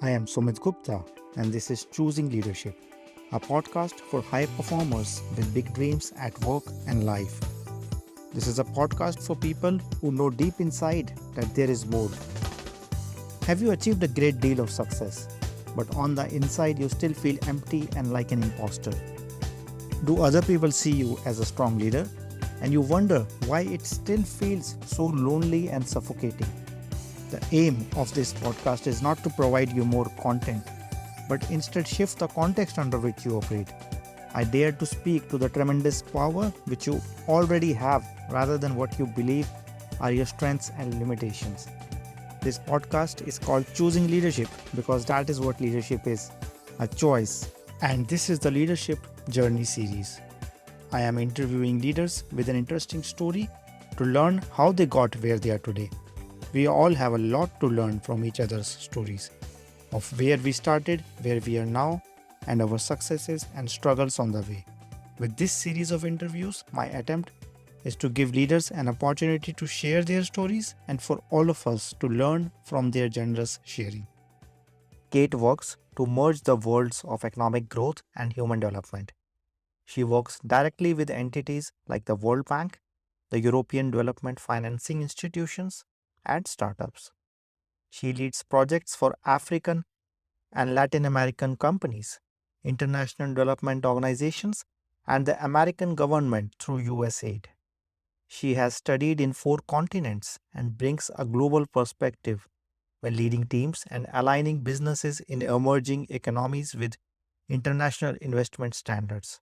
I am Sumit Gupta, and this is Choosing Leadership, a podcast for high performers with big dreams at work and life. This is a podcast for people who know deep inside that there is more. Have you achieved a great deal of success, but on the inside you still feel empty and like an imposter? Do other people see you as a strong leader? And you wonder why it still feels so lonely and suffocating. The aim of this podcast is not to provide you more content, but instead shift the context under which you operate. I dare to speak to the tremendous power which you already have rather than what you believe are your strengths and limitations. This podcast is called Choosing Leadership because that is what leadership is, a choice. And this is the Leadership Journey series. I am interviewing leaders with an interesting story to learn how they got where they are today. We all have a lot to learn from each other's stories of where we started, where we are now, and our successes and struggles on the way. With this series of interviews, my attempt is to give leaders an opportunity to share their stories and for all of us to learn from their generous sharing. Kate works to merge the worlds of economic growth and human development. She works directly with entities like the World Bank, the European Development Financing Institutions, and startups. She leads projects for African and Latin American companies, international development organizations, and the American government through USAID. She has studied in 4 continents and brings a global perspective when leading teams and aligning businesses in emerging economies with international investment standards.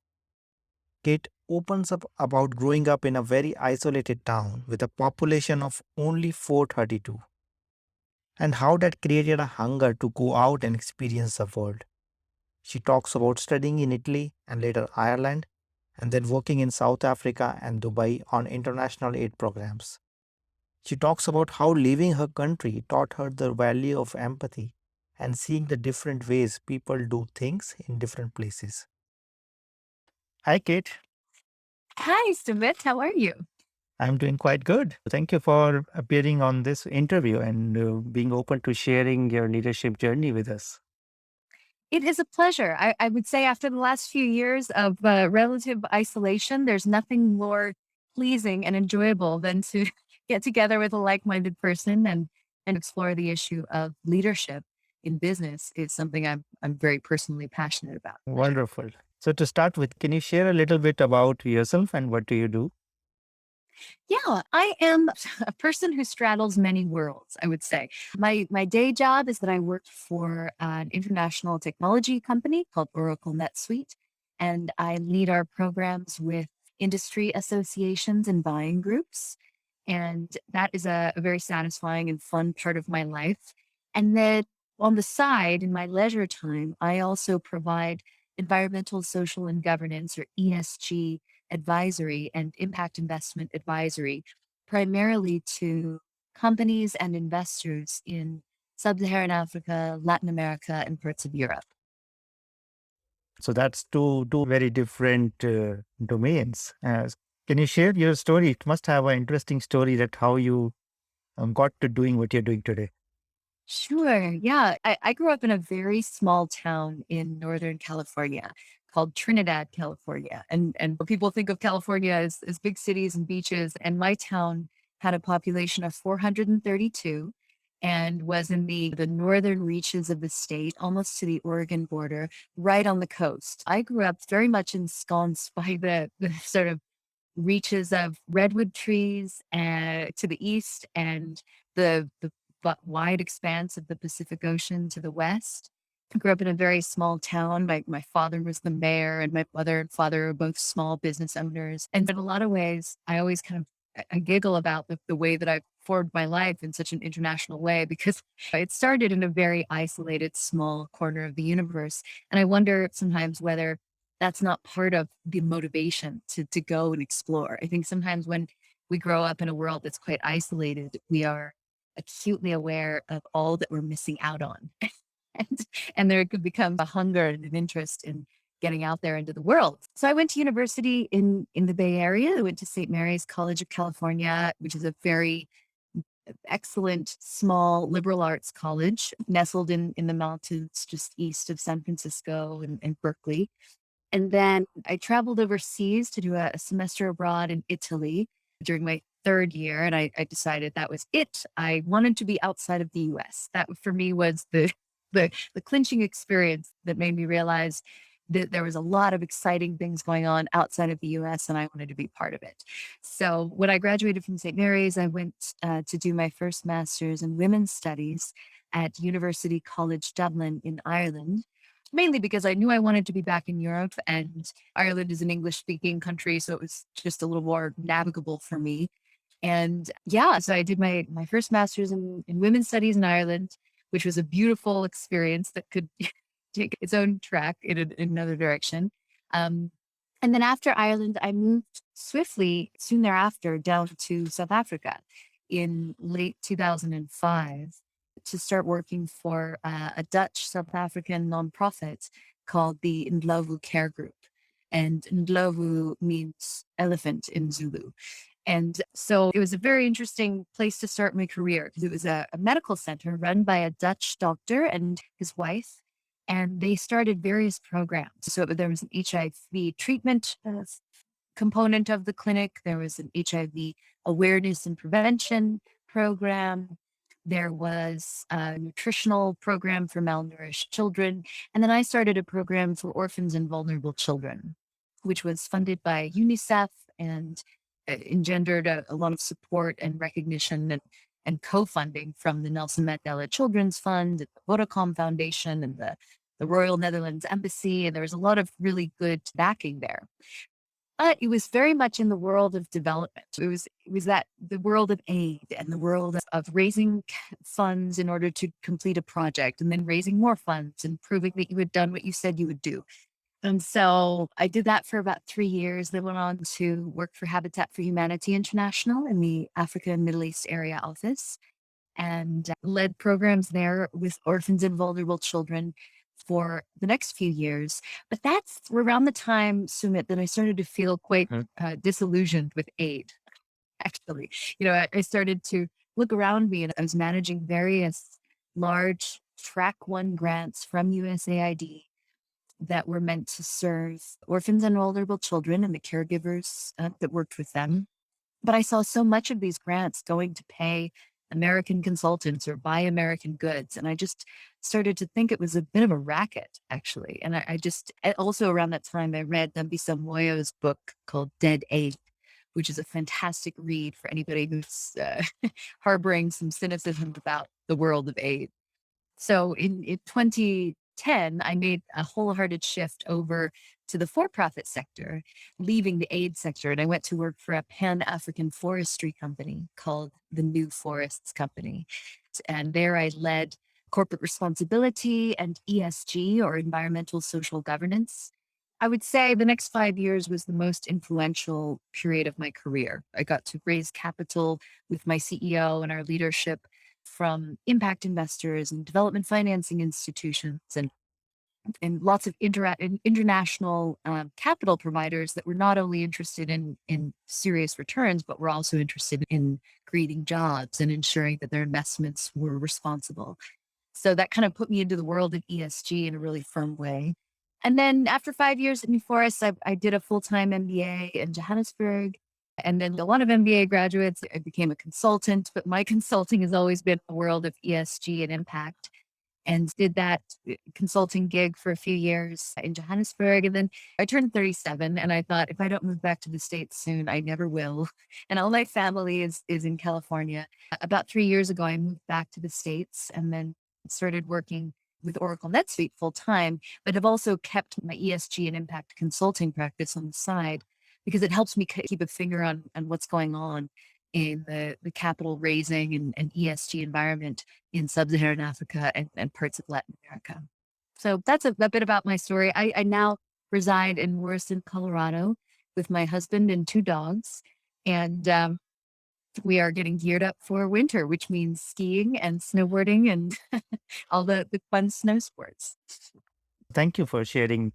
Kate opens up about growing up in a very isolated town with a population of only 432 and how that created a hunger to go out and experience the world. She talks about studying in Italy and later Ireland and then working in South Africa and Dubai on international aid programs. She talks about how leaving her country taught her the value of empathy and seeing the different ways people do things in different places. Hi, Kate. Hi, Sumit. How are you? I'm doing quite good. Thank you for appearing on this interview and being open to sharing your leadership journey with us. It is a pleasure. I would say after the last few years of relative isolation, there's nothing more pleasing and enjoyable than to get together with a like-minded person and explore the issue of leadership in business is something I'm very personally passionate about. Wonderful. So, to start with, can you share a little bit about yourself and what do you do? Yeah, I am a person who straddles many worlds, I would say. My day job is that I work for an international technology company called Oracle NetSuite, and I lead our programs with industry associations and buying groups. And that is a very satisfying and fun part of my life. And then on the side, in my leisure time, I also provide environmental, social, and governance or ESG advisory and impact investment advisory, primarily to companies and investors in Sub Saharan Africa, Latin America, and parts of Europe. So, that's two very different domains. Can you share your story? It must have an interesting story that how you got to doing what you're doing today. Sure. Yeah. I grew up in a very small town in Northern California called Trinidad, California. And people think of California as big cities and beaches. And my town had a population of 432 and was in the northern reaches of the state, almost to the Oregon border, right on the coast. I grew up very much ensconced by the sort of reaches of redwood trees to the east and the wide expanse of the Pacific Ocean to the west. I grew up in a very small town. My father was the mayor, and my mother and father are both small business owners. And in a lot of ways, I always kind of I giggle about the way that I've formed my life in such an international way because it started in a very isolated, small corner of the universe. And I wonder sometimes whether that's not part of the motivation to go and explore. I think sometimes when we grow up in a world that's quite isolated, we are acutely aware of all that we're missing out on. and, and there could become a hunger and an interest in getting out there into the world. So I went to university in the Bay Area. I went to St. Mary's College of California, which is a very excellent small liberal arts college nestled in the mountains just east of San Francisco and Berkeley. And then I traveled overseas to do a semester abroad in Italy during my third year. And I decided that was it. I wanted to be outside of the US. That for me was the clinching experience that made me realize that there was a lot of exciting things going on outside of the US and I wanted to be part of it. So when I graduated from St. Mary's, I went to do my first master's in women's studies at University College Dublin in Ireland, mainly because I knew I wanted to be back in Europe and Ireland is an English speaking country. So it was just a little more navigable for me. And yeah, so I did my first master's in women's studies in Ireland, which was a beautiful experience that could take its own track in another direction. Um, and then after Ireland, I moved swiftly soon thereafter down to South Africa in late 2005 to start working for a Dutch South African nonprofit called the Ndlovu Care Group. And Ndlovu means elephant in Zulu. And so it was a very interesting place to start my career because it was a medical center run by a Dutch doctor and his wife. And they started various programs. So there was an HIV treatment component of the clinic, there was an HIV awareness and prevention program. There was a nutritional program for malnourished children. And then I started a program for orphans and vulnerable children, which was funded by UNICEF and engendered a lot of support and recognition and co-funding from the Nelson Mandela Children's Fund, the Vodacom Foundation, and the Royal Netherlands Embassy. And there was a lot of really good backing there. But it was very much in the world of development. It was that the world of aid and the world of raising funds in order to complete a project and then raising more funds and proving that you had done what you said you would do. And so I did that for about 3 years. Then went on to work for Habitat for Humanity International in the Africa and Middle East area office and led programs there with orphans and vulnerable children for the next few years. But that's around the time, Sumit, that I started to feel quite Mhm. disillusioned with aid. Actually, I started to look around me and I was managing various large track one grants from USAID that were meant to serve orphans and vulnerable children and the caregivers that worked with them. But I saw so much of these grants going to pay American consultants or buy American goods. And I just started to think it was a bit of a racket, actually. And also around that time, I read Dambisa Moyo's book called Dead Aid, which is a fantastic read for anybody who's harboring some cynicism about the world of aid. So in 2010, I made a wholehearted shift over to the for-profit sector, leaving the aid sector. And I went to work for a Pan-African forestry company called the New Forests Company. And there I led corporate responsibility and ESG or environmental social governance. I would say the next 5 years was the most influential period of my career. I got to raise capital with my CEO and our leadership from impact investors and development financing institutions and lots of international capital providers that were not only interested in serious returns, but were also interested in creating jobs and ensuring that their investments were responsible. So that kind of put me into the world of ESG in a really firm way. And then after 5 years at New Forest, I did a full-time MBA in Johannesburg. And then a lot of MBA graduates, I became a consultant, but my consulting has always been the world of ESG and impact and did that consulting gig for a few years in Johannesburg. And then I turned 37 and I thought, if I don't move back to the States soon, I never will. And all my family is in California. About 3 years ago, I moved back to the States and then started working with Oracle NetSuite full time, but have also kept my ESG and impact consulting practice on the side because it helps me keep a finger on what's going on in the capital raising and ESG environment in sub-Saharan Africa and parts of Latin America. So that's a bit about my story. I now reside in Morrison, Colorado with my husband and two dogs. And we are getting geared up for winter, which means skiing and snowboarding and all the fun snow sports. Thank you for sharing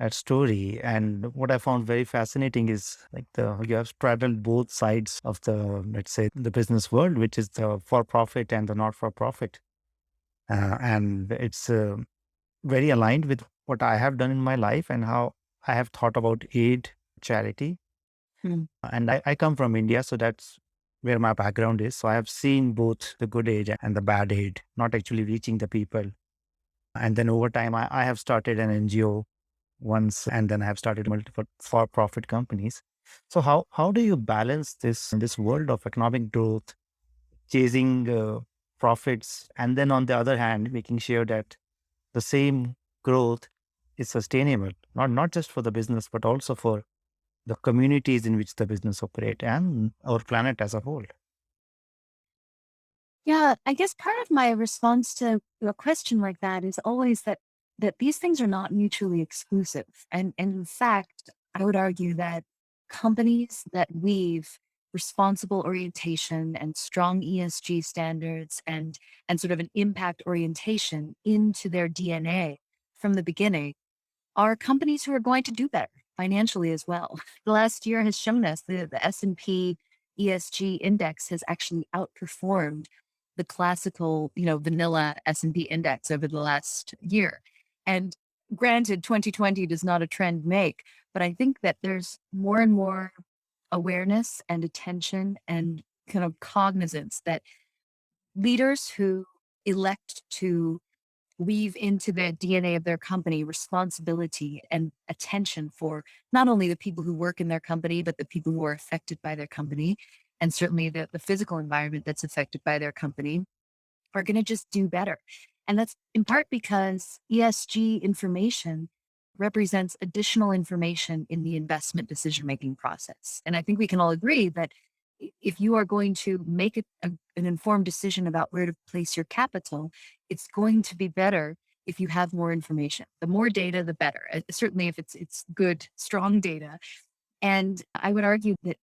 that story. And what I found very fascinating is like you have straddled both sides of the, let's say, the business world, which is the for profit and the not for profit. And it's very aligned with what I have done in my life and how I have thought about aid, charity. Mm. And I come from India, so that's where my background is. So I have seen both the good aid and the bad aid, not actually reaching the people. And then over time, I have started an NGO once, and then I have started multiple for-profit companies. So how do you balance this in this world of economic growth, chasing profits, and then on the other hand, making sure that the same growth is sustainable, not just for the business, but also for the communities in which the business operate and our planet as a whole? Yeah, I guess part of my response to a question like that is always that these things are not mutually exclusive. And in fact, I would argue that companies that weave responsible orientation and strong ESG standards and sort of an impact orientation into their DNA from the beginning are companies who are going to do better financially as well. The last year has shown us the S&P ESG index has actually outperformed the classical, vanilla S&P index over the last year. And granted, 2020 does not a trend make, but I think that there's more and more awareness and attention and kind of cognizance that leaders who elect to weave into the DNA of their company responsibility and attention for not only the people who work in their company, but the people who are affected by their company, and certainly the physical environment that's affected by their company, are going to just do better. And that's in part because ESG information represents additional information in the investment decision making process. And I think we can all agree that if you are going to make an informed decision about where to place your capital, it's going to be better if you have more information. The more data, the better. Certainly, if it's good, strong data, and I would argue that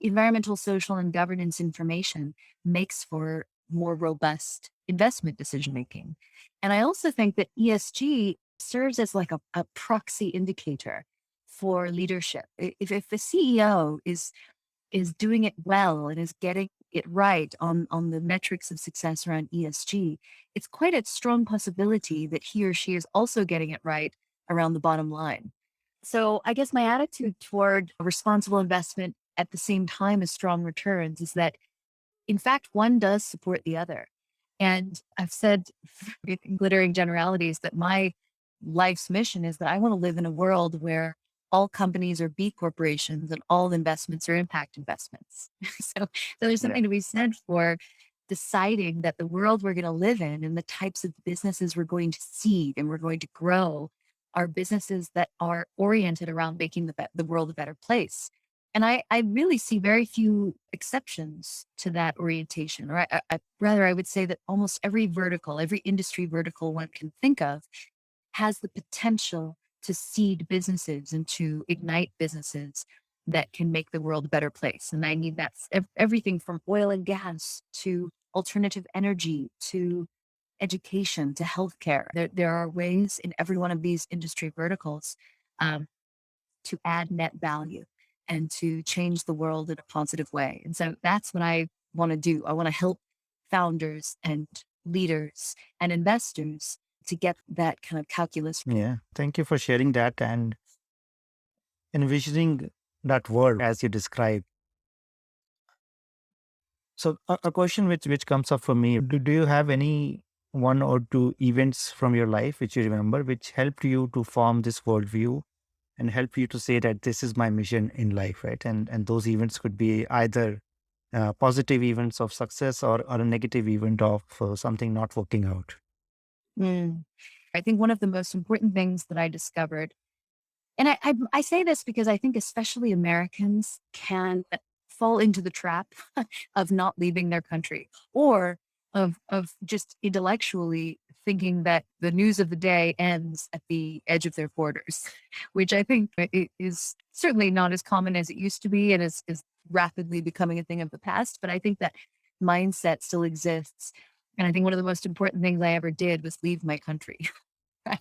environmental, social, and governance information makes for more robust investment decision making. And I also think that ESG serves as like a proxy indicator for leadership. If the CEO is doing it well and is getting it right on the metrics of success around ESG, it's quite a strong possibility that he or she is also getting it right around the bottom line. So I guess my attitude toward responsible investment at the same time as strong returns is that in fact, one does support the other. And I've said in glittering generalities that my life's mission is that I want to live in a world where all companies are B corporations and all investments are impact investments. So there's Yeah. something to be said for deciding that the world we're going to live in and the types of businesses we're going to seed and we're going to grow are businesses that are oriented around making the world a better place. And I really see very few exceptions to that orientation. Or rather, I would say that almost every vertical, every industry vertical one can think of has the potential to seed businesses and to ignite businesses that can make the world a better place. And I mean, that's everything from oil and gas to alternative energy to education to healthcare. There are ways in every one of these industry verticals um, to add net value and to change the world in a positive way. And so that's what I want to do. I want to help founders and leaders and investors to get that kind of calculus. Yeah. Thank you for sharing that and envisioning that world as you described. So a question which comes up for me, do you have any one or two events from your life which you remember which helped you to form this worldview and help you to say that this is my mission in life, right? And those events could be either positive events of success or a negative event of something not working out. Mm. I think one of the most important things that I discovered, and I say this because I think especially Americans can fall into the trap of not leaving their country or of just intellectually thinking that the news of the day ends at the edge of their borders, which I think is certainly not as common as it used to be and is rapidly becoming a thing of the past. But I think that mindset still exists. And I think one of the most important things I ever did was leave my country. Right.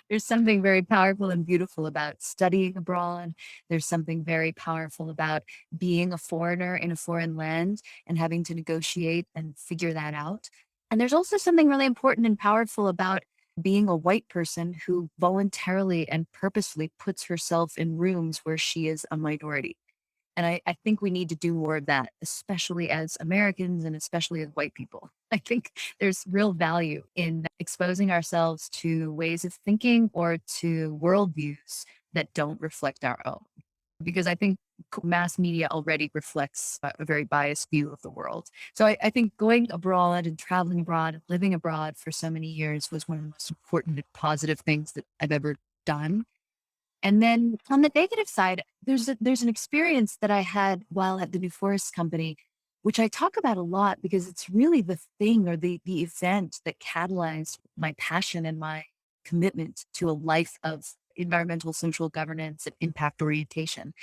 There's something very powerful and beautiful about studying abroad. There's something very powerful about being a foreigner in a foreign land and having to negotiate and figure that out. And there's also something really important and powerful about being a white person who voluntarily and purposefully puts herself in rooms where she is a minority. And I think we need to do more of that, especially as Americans and especially as white people. I think there's real value in exposing ourselves to ways of thinking or to worldviews that don't reflect our own. Because I think mass media already reflects a very biased view of the world. So I think going abroad and traveling abroad and living abroad for so many years was one of the most important and positive things that I've ever done. And then on the negative side, there's an experience that I had while at the New Forest Company, which I talk about a lot because it's really the thing or the event that catalyzed my passion and my commitment to a life of environmental social governance and impact orientation.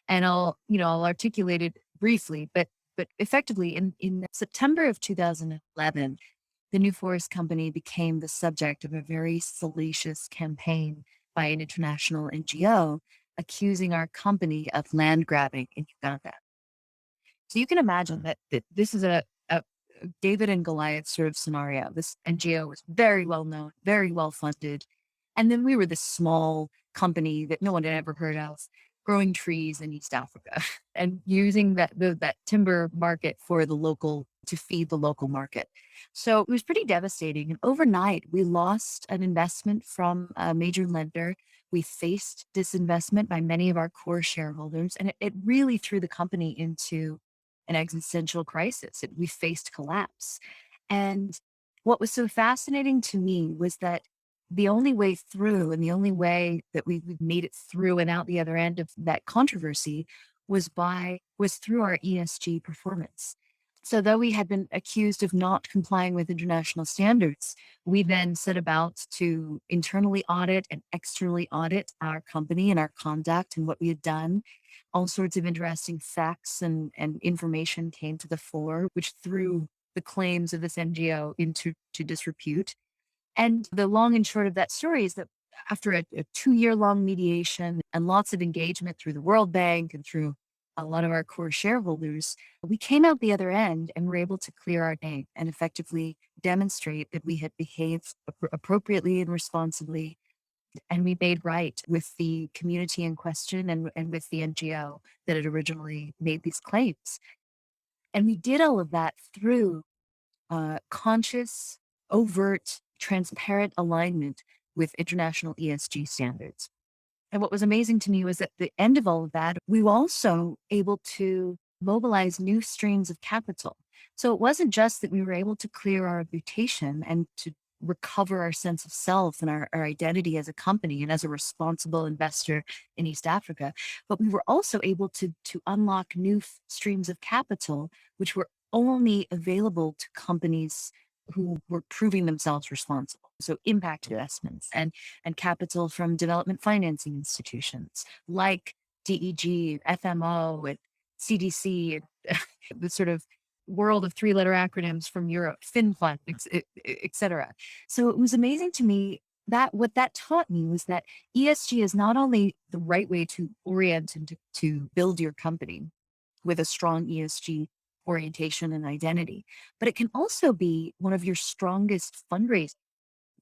And I'll articulate it briefly, but effectively in September of 2011, the New Forest Company became the subject of a very salacious campaign by an international NGO accusing our company of land grabbing in Uganda. So you can imagine that this is a David and Goliath sort of scenario. This NGO was very well known, very well funded. And then we were this small company that no one had ever heard of, growing trees in East Africa and using that timber market for the local to feed the local market. So it was pretty devastating. And overnight, we lost an investment from a major lender. We faced disinvestment by many of our core shareholders, and it really threw the company into an existential crisis. We faced collapse. And what was so fascinating to me was that the only way through and the only way that we made it through and out the other end of that controversy was through our ESG performance. So though we had been accused of not complying with international standards, we then set about to internally audit and externally audit our company and our conduct and what we had done. All sorts of interesting facts and information came to the fore, which threw the claims of this NGO into disrepute. And the long and short of that story is that after a 2 year long mediation and lots of engagement through the World Bank and through a lot of our core shareholders, we came out the other end and were able to clear our name and effectively demonstrate that we had behaved appropriately and responsibly. And we made right with the community in question and with the NGO that had originally made these claims. And we did all of that through conscious, overt, transparent alignment with international ESG standards. And what was amazing to me was at the end of all of that, we were also able to mobilize new streams of capital. So it wasn't just that we were able to clear our reputation and to recover our sense of self and our identity as a company and as a responsible investor in East Africa, but we were also able to unlock new streams of capital, which were only available to companies who were proving themselves responsible. So impact investments and capital from development financing institutions like DEG, FMO, and CDC, and the sort of world of three-letter acronyms from Europe, FinFund, et cetera. So it was amazing to me that what that taught me was that ESG is not only the right way to orient and to build your company with a strong ESG orientation and identity, but it can also be one of your strongest fundraising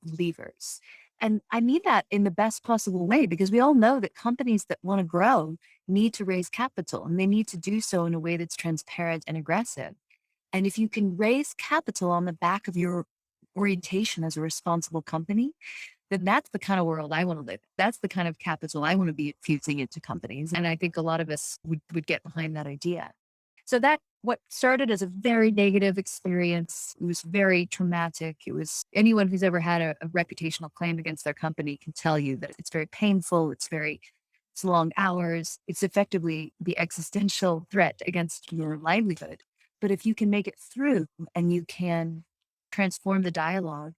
levers. And I mean that in the best possible way because we all know that companies that want to grow need to raise capital and they need to do so in a way that's transparent and aggressive. And if you can raise capital on the back of your orientation as a responsible company, then that's the kind of world I want to live. That's the kind of capital I want to be infusing into companies. And I think a lot of us would get behind that idea. So that what started as a very negative experience, it was very traumatic. It was anyone who's ever had a reputational claim against their company can tell you that it's very painful. It's long hours. It's effectively the existential threat against your livelihood. But if you can make it through and you can transform the dialogue,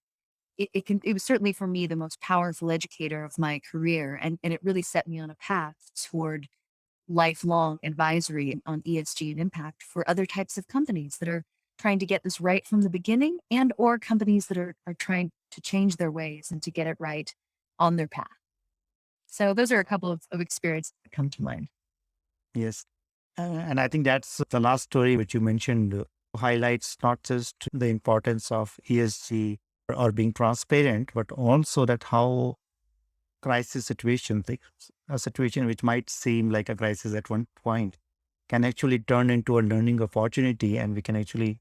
it was certainly for me the most powerful educator of my career. And it really set me on a path toward lifelong advisory on ESG and impact for other types of companies that are trying to get this right from the beginning and or companies that are trying to change their ways and to get it right on their path. So those are a couple of experiences that come to mind. Yes. And I think that's the last story which you mentioned highlights not just the importance of ESG or being transparent, but also that how crisis situations, like a situation which might seem like a crisis at one point, can actually turn into a learning opportunity, and we can actually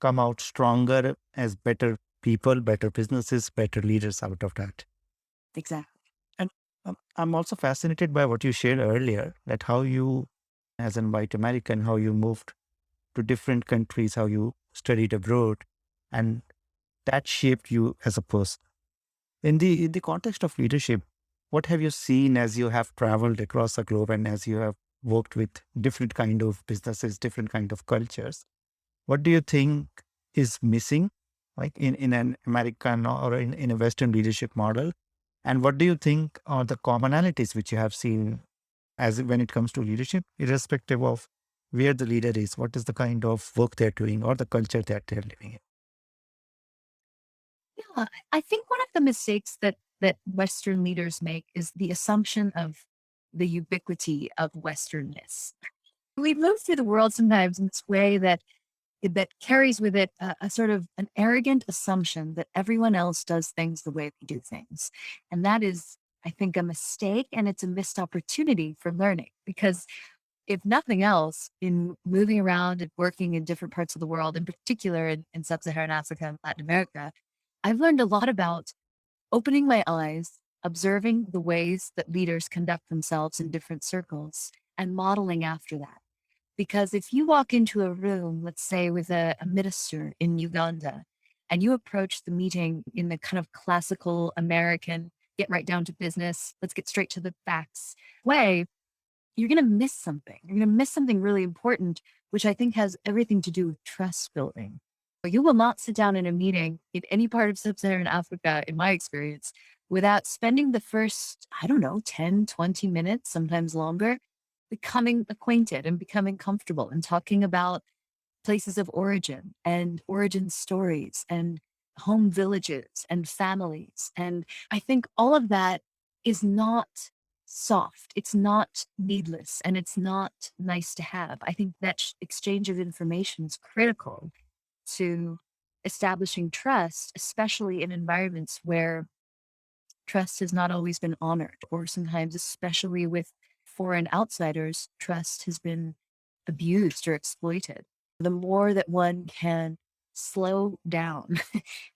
come out stronger as better people, better businesses, better leaders out of that. Exactly. And I'm also fascinated by what you shared earlier, that how you, as an white American, how you moved to different countries, how you studied abroad, and that shaped you as a person. In the context of leadership, what have you seen as you have traveled across the globe and as you have worked with different kind of businesses, different kind of cultures? What do you think is missing, like in an American or in a Western leadership model? And what do you think are the commonalities which you have seen as when it comes to leadership, irrespective of where the leader is, what is the kind of work they're doing or the culture that they're living in? Yeah, I think one of the mistakes that Western leaders make is the assumption of the ubiquity of Westernness. We move through the world sometimes in this way that carries with it a sort of an arrogant assumption that everyone else does things the way we do things, and that is, I think, a mistake, and it's a missed opportunity for learning because if nothing else, in moving around and working in different parts of the world, in particular in sub-Saharan Africa and Latin America, I've learned a lot about opening my eyes, observing the ways that leaders conduct themselves in different circles, and modeling after that. Because if you walk into a room, let's say with a minister in Uganda, and you approach the meeting in the kind of classical American, get right down to business, let's get straight to the facts way, you're going to miss something. You're going to miss something really important, which I think has everything to do with trust building. You will not sit down in a meeting in any part of Sub Saharan Africa, in my experience, without spending the first, I don't know, 10, 20 minutes, sometimes longer, becoming acquainted and becoming comfortable and talking about places of origin and origin stories and home villages and families. And I think all of that is not soft. It's not needless and it's not nice to have. I think that exchange of information is critical to establishing trust, especially in environments where trust has not always been honored, or sometimes, especially with foreign outsiders, trust has been abused or exploited. The more that one can slow down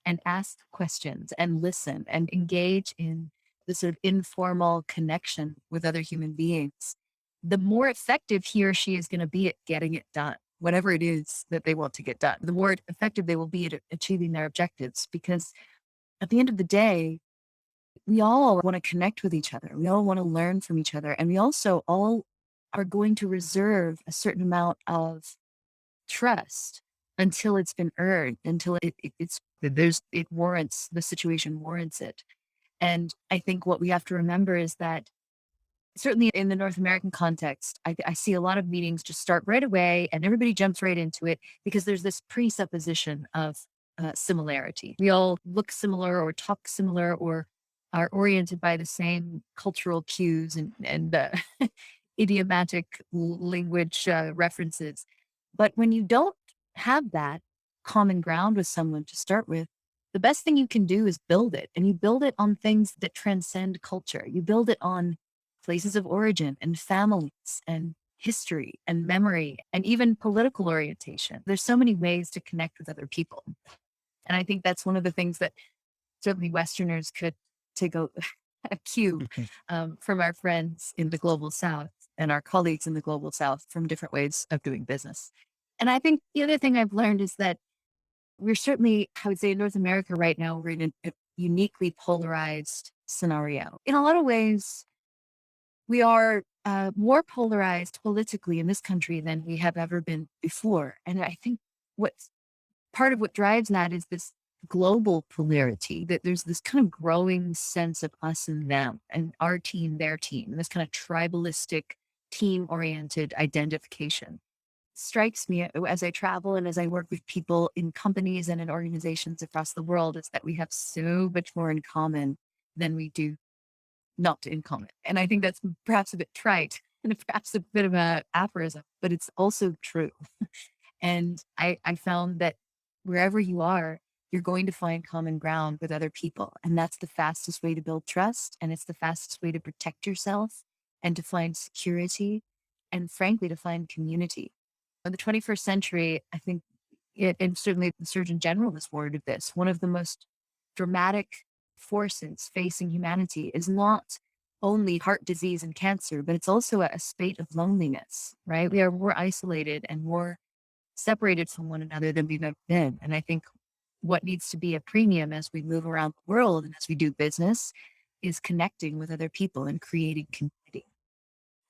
and ask questions and listen and engage in the sort of informal connection with other human beings, the more effective he or she is going to be at getting it done, whatever it is that they want to get done, the more effective they will be at achieving their objectives. Because at the end of the day, we all want to connect with each other. We all want to learn from each other. And we also all are going to reserve a certain amount of trust until it's been earned, until it warrants, the situation warrants it. And I think what we have to remember is that certainly in the North American context, I see a lot of meetings just start right away and everybody jumps right into it because there's this presupposition of similarity. We all look similar or talk similar or are oriented by the same cultural cues and idiomatic language references. But when you don't have that common ground with someone to start with, the best thing you can do is build it. And you build it on things that transcend culture. You build it on places of origin and families and history and memory and even political orientation. There's so many ways to connect with other people. And I think that's one of the things that certainly Westerners could take a cue Mhm. from our friends in the global South and our colleagues in the global South from different ways of doing business. And I think the other thing I've learned is that we're certainly, I would say in North America right now, we're in a uniquely polarized scenario. In a lot of ways, we are more polarized politically in this country than we have ever been before. And I think what's part of what drives that is this global polarity, that there's this kind of growing sense of us and them and our team, their team, and this kind of tribalistic team oriented identification strikes me as I travel and as I work with people in companies and in organizations across the world is that we have so much more in common than we do not in common. And I think that's perhaps a bit trite and perhaps a bit of a aphorism, but it's also true. And I found that wherever you are, you're going to find common ground with other people. And that's the fastest way to build trust. And it's the fastest way to protect yourself and to find security and, frankly, to find community. In the 21st century, I think and certainly the Surgeon General has warned of this, one of the most dramatic forces facing humanity is not only heart disease and cancer, but it's also a spate of loneliness, right? We are more isolated and more separated from one another than we've ever been. And I think what needs to be a premium as we move around the world and as we do business is connecting with other people and creating community.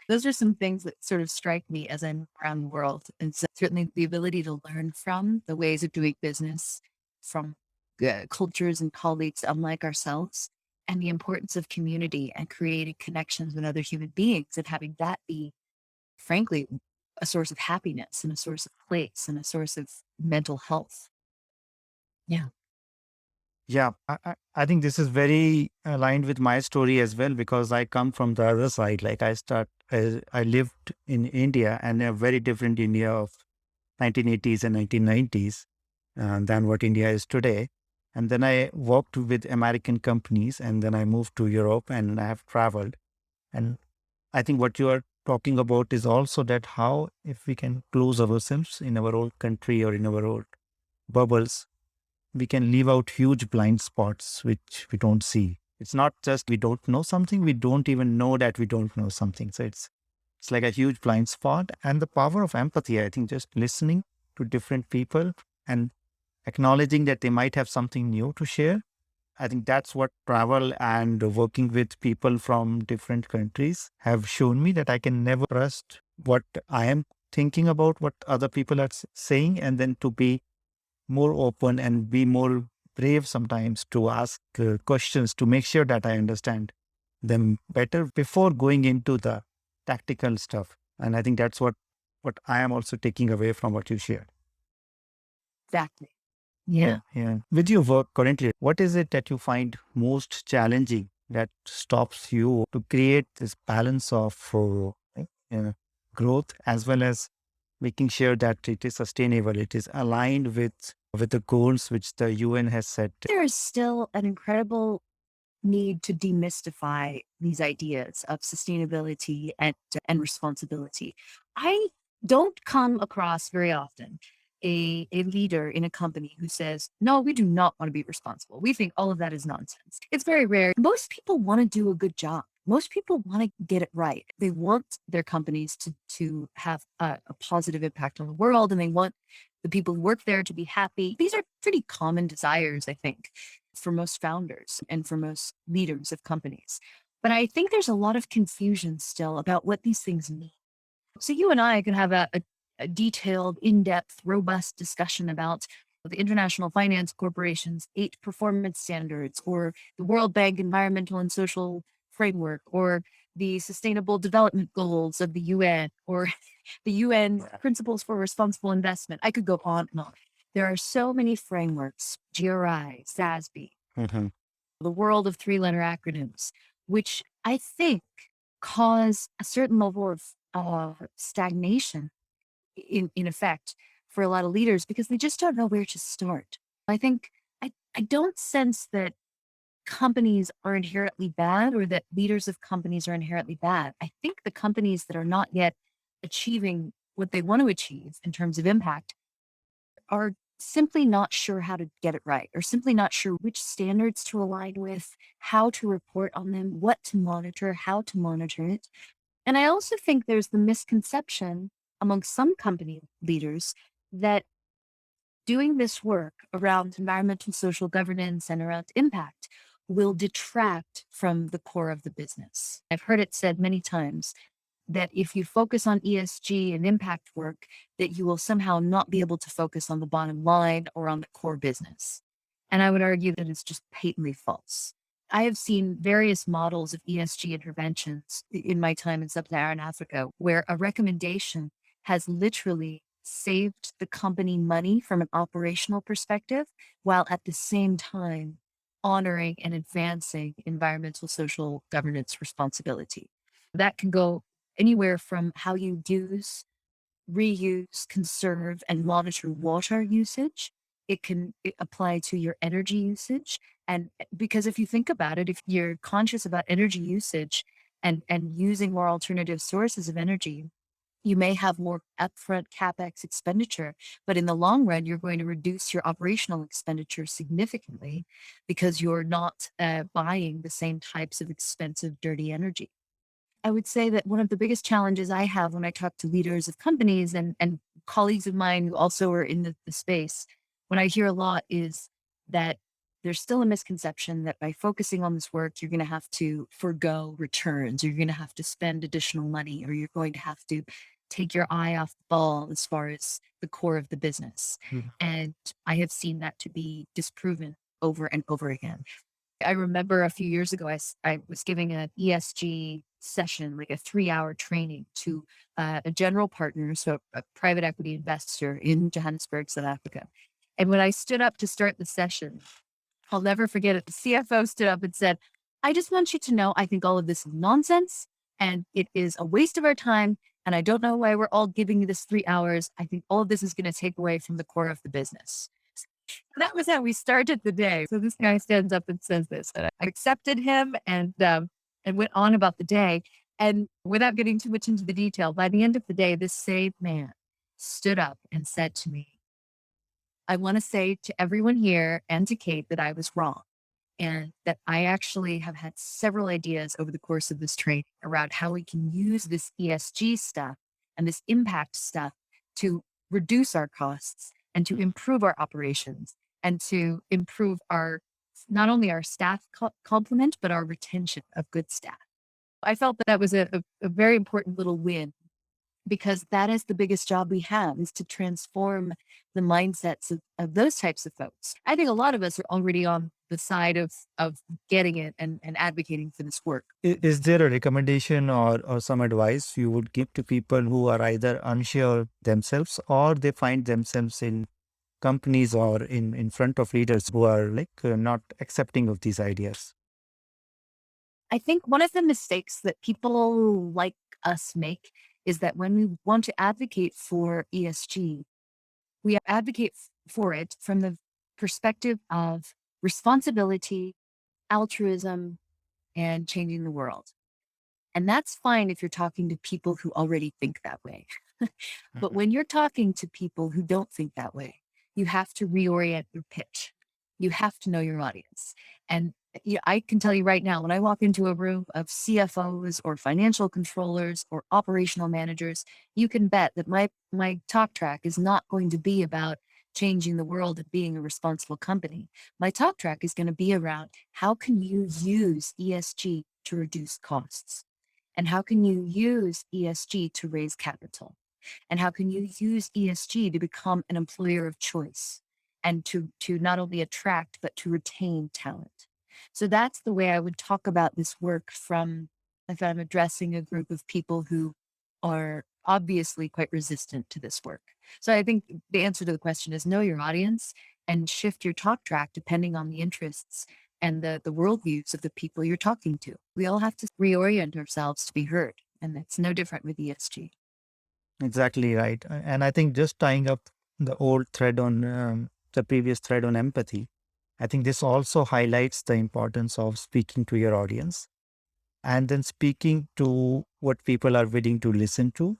Those are some things that sort of strike me as I move around the world. And so certainly the ability to learn from the ways of doing business from cultures and colleagues unlike ourselves, and the importance of community and creating connections with other human beings and having that be, frankly, a source of happiness and a source of place and a source of mental health. Yeah. Yeah, I think this is very aligned with my story as well because I come from the other side. Like I lived in India and a very different India of 1980s and 1990s than what India is today. And then I worked with American companies and then I moved to Europe and I have traveled. And I think what you are talking about is also that how if we can close ourselves in our own country or in our own bubbles, we can leave out huge blind spots which we don't see. It's not just we don't know something, we don't even know that we don't know something. So it's like a huge blind spot. And the power of empathy, I think just listening to different people and acknowledging that they might have something new to share. I think that's what travel and working with people from different countries have shown me, that I can never trust what I am thinking about what other people are saying, and then to be more open and be more brave sometimes to ask questions to make sure that I understand them better before going into the tactical stuff. And I think that's what I am also taking away from what you shared. Exactly. Yeah. Yeah. With your work currently, what is it that you find most challenging that stops you to create this balance of growth as well as making sure that it is sustainable, it is aligned with the goals which the UN has set? There is still an incredible need to demystify these ideas of sustainability and responsibility. I don't come across very often a leader in a company who says, no, we do not want to be responsible. We think all of that is nonsense. It's very rare. Most people want to do a good job. Most people want to get it right. They want their companies to have a positive impact on the world, and they want the people who work there to be happy. These are pretty common desires, I think, for most founders and for most leaders of companies. But I think there's a lot of confusion still about what these things mean. So you and I can have a detailed, in-depth, robust discussion about the International Finance Corporation's 8 performance standards, or the World Bank Environmental and Social Framework, or the Sustainable Development Goals of the UN, or the UN Principles for Responsible Investment. I could go on and on. There are so many frameworks, GRI, SASB, Mhm. the world of 3-letter acronyms, which I think cause a certain level of stagnation in effect for a lot of leaders because they just don't know where to start. I think I don't sense that companies are inherently bad or that leaders of companies are inherently bad. I think the companies that are not yet achieving what they want to achieve in terms of impact are simply not sure how to get it right, or simply not sure which standards to align with, how to report on them, what to monitor, how to monitor it. And I also think there's the misconception among some company leaders that doing this work around environmental social governance and around impact will detract from the core of the business. I've heard it said many times that if you focus on ESG and impact work, that you will somehow not be able to focus on the bottom line or on the core business. And I would argue that it's just patently false. I have seen various models of ESG interventions in my time in sub-Saharan Africa, where a recommendation has literally saved the company money from an operational perspective, while at the same time honoring and advancing environmental social governance responsibility. That can go anywhere from how you use, reuse, conserve, and monitor water usage. It can apply to your energy usage. And because if you think about it, if you're conscious about energy usage and using more alternative sources of energy, you may have more upfront capex expenditure, but in the long run, you're going to reduce your operational expenditure significantly because you're not buying the same types of expensive, dirty energy. I would say that one of the biggest challenges I have when I talk to leaders of companies and colleagues of mine who also are in the space, what I hear a lot is that there's still a misconception that by focusing on this work, you're going to have to forego returns, or you're going to have to spend additional money, or you're going to have to take your eye off the ball as far as the core of the business. Mm. And I have seen that to be disproven over and over again. I remember a few years ago, I was giving an ESG session, like a 3-hour training to a general partner, so a private equity investor in Johannesburg, South Africa. And when I stood up to start the session, I'll never forget it. The CFO stood up and said, I just want you to know I think all of this is nonsense and it is a waste of our time. And I don't know why we're all giving you this 3 hours. I think all of this is going to take away from the core of the business. That was how we started the day. So this guy stands up and says this, and I accepted him and went on about the day. And without getting too much into the detail, by the end of the day, this same man stood up and said to me, I want to say to everyone here and to Kate that I was wrong. And that I actually have had several ideas over the course of this training around how we can use this ESG stuff and this impact stuff to reduce our costs and to improve our operations and to improve our not only our staff complement, but our retention of good staff. I felt that that was a very important little win because that is the biggest job we have is to transform the mindsets of those types of folks. I think a lot of us are already on the side of getting it and advocating for this work. Is there a recommendation or some advice you would give to people who are either unsure themselves or they find themselves in companies or in front of leaders who are like not accepting of these ideas? I think one of the mistakes that people like us make is that when we want to advocate for ESG, we advocate for it from the perspective of responsibility, altruism, and changing the world. And that's fine if you're talking to people who already think that way. But Mhm. when you're talking to people who don't think that way, you have to reorient your pitch. You have to know your audience. And I can tell you right now, when I walk into a room of CFOs or financial controllers or operational managers, you can bet that my talk track is not going to be about changing the world and being a responsible company. My talk track is going to be around how can you use ESG to reduce costs? And how can you use ESG to raise capital? And how can you use ESG to become an employer of choice and to not only attract, but to retain talent? So that's the way I would talk about this work from if I'm addressing a group of people who are obviously quite resistant to this work. So I think the answer to the question is know your audience and shift your talk track depending on the interests and the worldviews of the people you're talking to. We all have to reorient ourselves to be heard. And it's no different with ESG. Exactly right. And I think just tying up the old thread on the previous thread on empathy, I think this also highlights the importance of speaking to your audience and then speaking to what people are willing to listen to.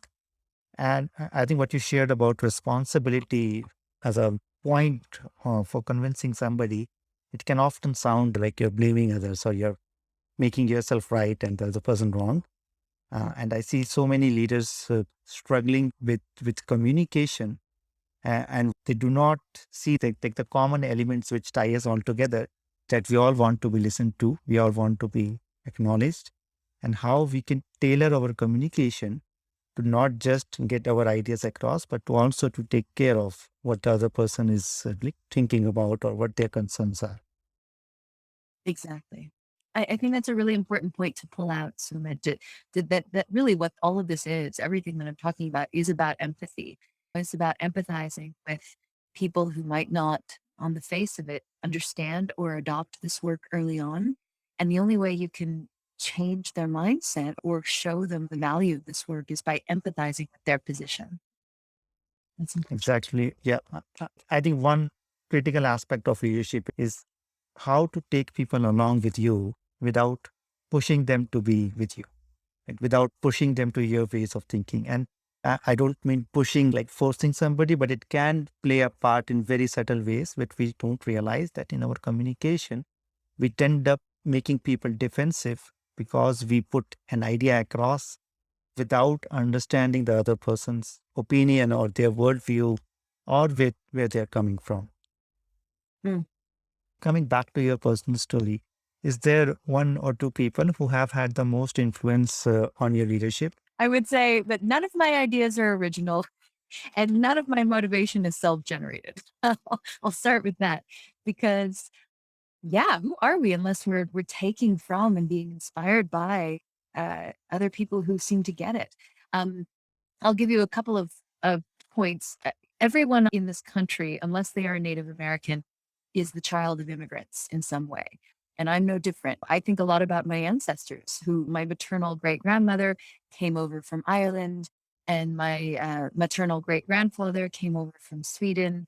And I think what you shared about responsibility as a point for convincing somebody, it can often sound like you're blaming others or you're making yourself right and the other person wrong. And I see so many leaders struggling with communication, and they do not see the common elements which tie us all together, that we all want to be listened to, we all want to be acknowledged, and how we can tailor our communication to not just get our ideas across, but to also to take care of what the other person is like thinking about or what their concerns are. Exactly. I think that's a really important point to pull out, Sumit, that really what all of this is, everything that I'm talking about is about empathy. It's about empathizing with people who might not on the face of it, understand or adopt this work early on. And the only way you can change their mindset or show them the value of this work is by empathizing with their position. That's important. Exactly. Yeah. I think one critical aspect of leadership is how to take people along with you without pushing them to be with you, like without pushing them to your ways of thinking. And I don't mean pushing like forcing somebody, but it can play a part in very subtle ways, but we don't realize that in our communication, we tend up making people defensive because we put an idea across without understanding the other person's opinion or their worldview or where they're coming from. Mm. Coming back to your personal story, is there one or two people who have had the most influence on your leadership? I would say that none of my ideas are original and none of my motivation is self generated. I'll start with that because, yeah, who are we unless we're taking from and being inspired by other people who seem to get it? Um, I'll give you a couple of points. Everyone in this country, unless they are Native American, is the child of immigrants in some way. And I'm no different. I think a lot about my ancestors, who my maternal great grandmother came over from Ireland, and my maternal great grandfather came over from Sweden.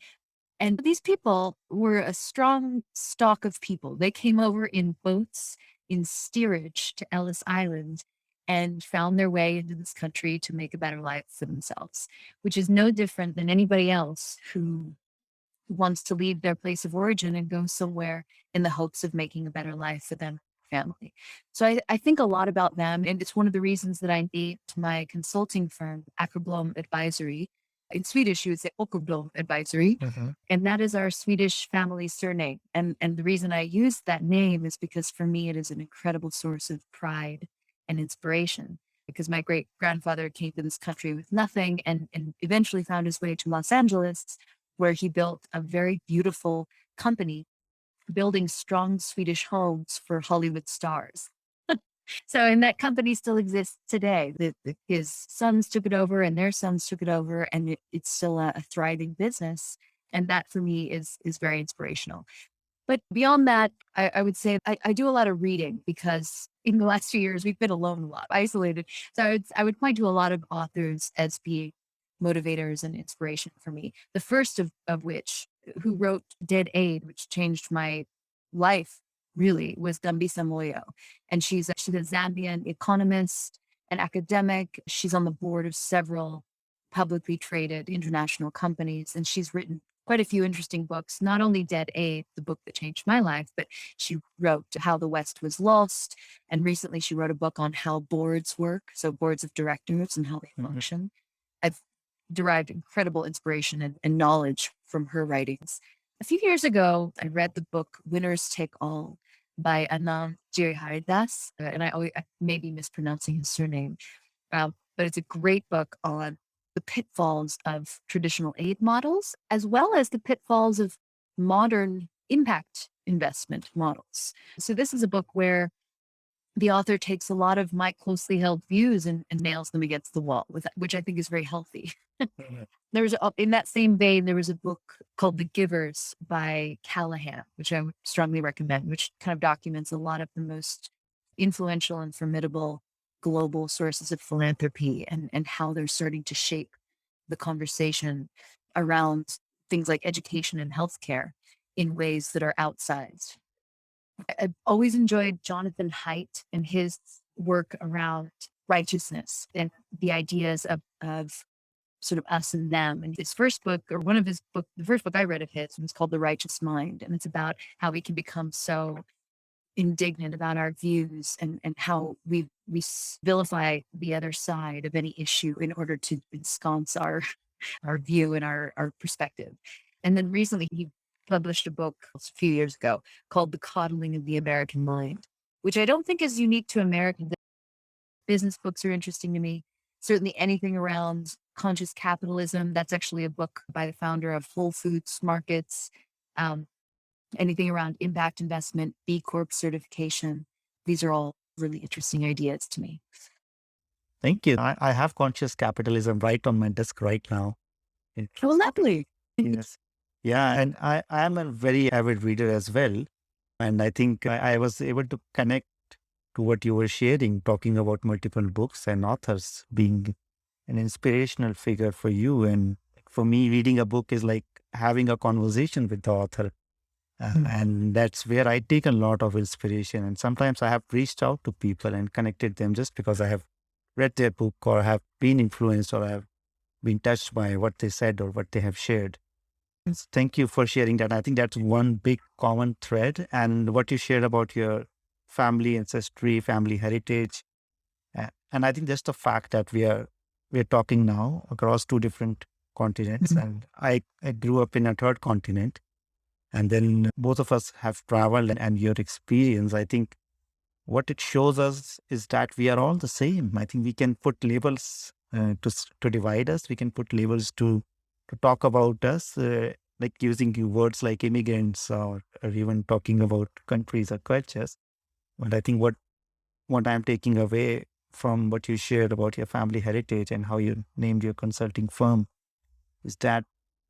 And these people were a strong stock of people. They came over in boats in steerage to Ellis Island and found their way into this country to make a better life for themselves, which is no different than anybody else who wants to leave their place of origin and go somewhere in the hopes of making a better life for them family. So I think a lot about them. And it's one of the reasons that I named my consulting firm Ackerblom Advisory. In Swedish, you would say Åkerblom Advisory. Mhm. And that is our Swedish family surname. And the reason I use that name is because for me, it is an incredible source of pride and inspiration. Because my great grandfather came to this country with nothing and eventually found his way to Los Angeles, where he built a very beautiful company building strong Swedish homes for Hollywood stars. So, and that company still exists today. His sons took it over and their sons took it over, and it's still a thriving business. And that for me is very inspirational. But beyond that, I would say I do a lot of reading because in the last few years, we've been alone a lot, isolated. So I would point to a lot of authors as being motivators and inspiration for me. The first of which, who wrote Dead Aid, which changed my life really, was Dambisa Moyo. And she's a Zambian economist, an academic. She's on the board of several publicly traded international companies. And she's written quite a few interesting books, not only Dead Aid, the book that changed my life, but she wrote How the West Was Lost. And recently she wrote a book on how boards work, so boards of directors and how they Mhm. function. I've derived incredible inspiration and knowledge from her writings. A few years ago, I read the book Winners Take All by Anand Haridas, and I may be mispronouncing his surname, but it's a great book on the pitfalls of traditional aid models, as well as the pitfalls of modern impact investment models. So this is a book where the author takes a lot of my closely held views and nails them against the wall, which I think is very healthy. Mhm. In that same vein, there was a book called The Givers by Callahan, which I would strongly recommend, which kind of documents a lot of the most influential and formidable global sources of philanthropy and how they're starting to shape the conversation around things like education and healthcare in ways that are outsized. I've always enjoyed Jonathan Haidt and his work around righteousness and the ideas of sort of us and them. And his first book, or one of his book, the first book I read of his was called The Righteous Mind. And it's about how we can become so indignant about our views and how we vilify the other side of any issue in order to ensconce our view and our perspective. And then recently he published a book a few years ago called The Coddling of the American Mind, which I don't think is unique to American business. Books are interesting to me. Certainly anything around conscious capitalism. That's actually a book by the founder of Whole Foods Markets. Um, Anything around impact investment, B Corp certification. These are all really interesting ideas to me. Thank you. I have conscious capitalism right on my desk right now. Oh, It's, lovely. yes. Yeah, and I am a very avid reader as well. And I think I was able to connect to what you were sharing, talking about multiple books and authors being an inspirational figure for you. And for me, reading a book is like having a conversation with the author. And that's where I take a lot of inspiration. And sometimes I have reached out to people and connected them just because I have read their book or have been influenced or have been touched by what they said or what they have shared. Yes, thank you for sharing that. I think that's one big common thread. And what you shared about your family ancestry, family heritage, and I think just the fact that we're talking now across two different continents, and I grew up in a third continent, and then both of us have traveled, and your experience, I think what it shows us is that we are all the same. I think we can put labels to divide us. We can put labels to talk about us, like using words like immigrants or even talking about countries or cultures. But I think what I'm taking away from what you shared about your family heritage and how you named your consulting firm is that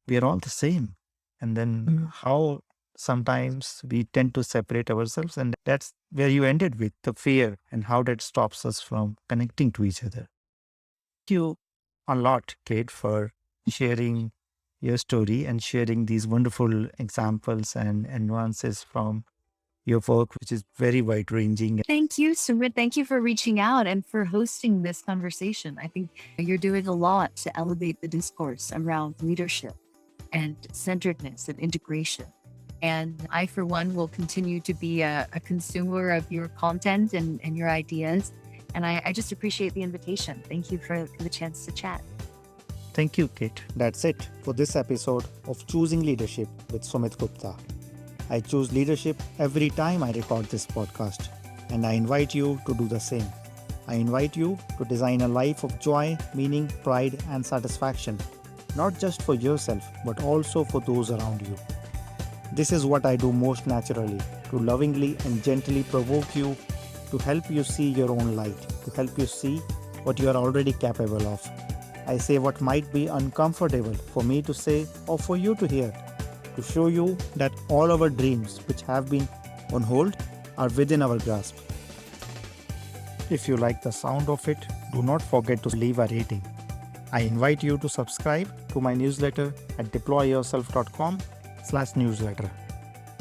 we are all the same. And then how sometimes we tend to separate ourselves. And that's where you ended with the fear and how that stops us from connecting to each other. Thank you a lot, Kate, for sharing your story and sharing these wonderful examples and nuances from your work, which is very wide ranging. Thank you, Sumit. Thank you for reaching out and for hosting this conversation. I think you're doing a lot to elevate the discourse around leadership and centeredness and integration. And I, for one, will continue to be a consumer of your content and your ideas. And I just appreciate the invitation. Thank you for the chance to chat. Thank you, Kate. That's it for this episode of Choosing Leadership with Sumit Gupta. I choose leadership every time I record this podcast, and I invite you to do the same. I invite you to design a life of joy, meaning, pride, and satisfaction, not just for yourself, but also for those around you. This is what I do most naturally, to lovingly and gently provoke you, to help you see your own light, to help you see what you are already capable of. I say what might be uncomfortable for me to say or for you to hear, to show you that all our dreams, which have been on hold, are within our grasp. If you like the sound of it, do not forget to leave a rating. I invite you to subscribe to my newsletter at deployyourself.com/newsletter.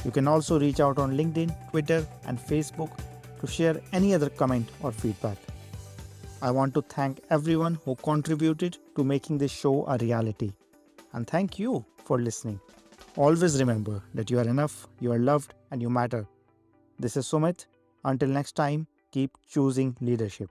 You can also reach out on LinkedIn, Twitter, and Facebook to share any other comment or feedback. I want to thank everyone who contributed to making this show a reality. And thank you for listening. Always remember that you are enough, you are loved, and you matter. This is Sumit. Until next time, keep choosing leadership.